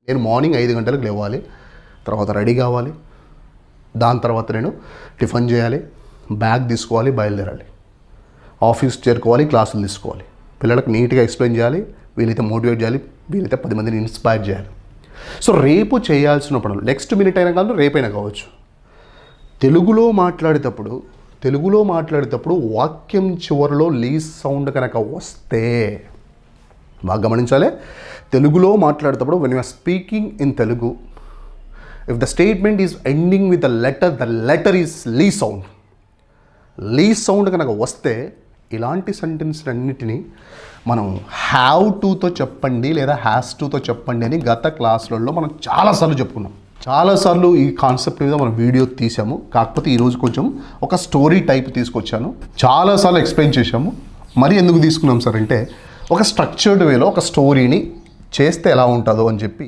నేను మార్నింగ్ 5 గంటలకు లేవాలి, తర్వాత రెడీ కావాలి, దాని తర్వాత నేను టిఫిన్ చేయాలి, బ్యాగ్ తీసుకోవాలి, బయలుదేరాలి, ఆఫీస్ చేరుకోవాలి, క్లాసులు తీసుకోవాలి, పిల్లలకు నీట్గా ఎక్స్ప్లెయిన్ చేయాలి, వీలైతే మోటివేట్ చేయాలి, వీలైతే 10 మందిని ఇన్స్పైర్ చేయాలి. సో రేపు చేయాల్సిన పనులు నెక్స్ట్ మినిట్ అయినా కాదు, రేపైనా కావచ్చు. తెలుగులో మాట్లాడేటప్పుడు వాక్యం చివరిలో లీజ్ సౌండ్ కనుక వస్తే బాగా గమనించాలి. తెలుగులో మాట్లాడేటప్పుడు when you are speaking in Telugu, if the statement is ending with the letter is lease sound కనుక వస్తే ఇలాంటి సెంటెన్స్లన్నిటినీ మనం హ్యావ్ టుతో చెప్పండి లేదా హ్యాస్ టుతో చెప్పండి అని గత క్లాసులలో మనం చాలాసార్లు చెప్పుకున్నాం. చాలాసార్లు ఈ కాన్సెప్ట్ మీద మనం వీడియో తీసాము. కాకపోతే ఈరోజు కొంచెం ఒక స్టోరీ టైప్ తీసుకొచ్చాను. చాలాసార్లు ఎక్స్ప్లెయిన్ చేశాము. మరి ఎందుకు తీసుకున్నాం సార్ అంటే, ఒక స్ట్రక్చర్డ్ వేలో ఒక స్టోరీని చేస్తే ఎలా ఉంటుందో అని చెప్పి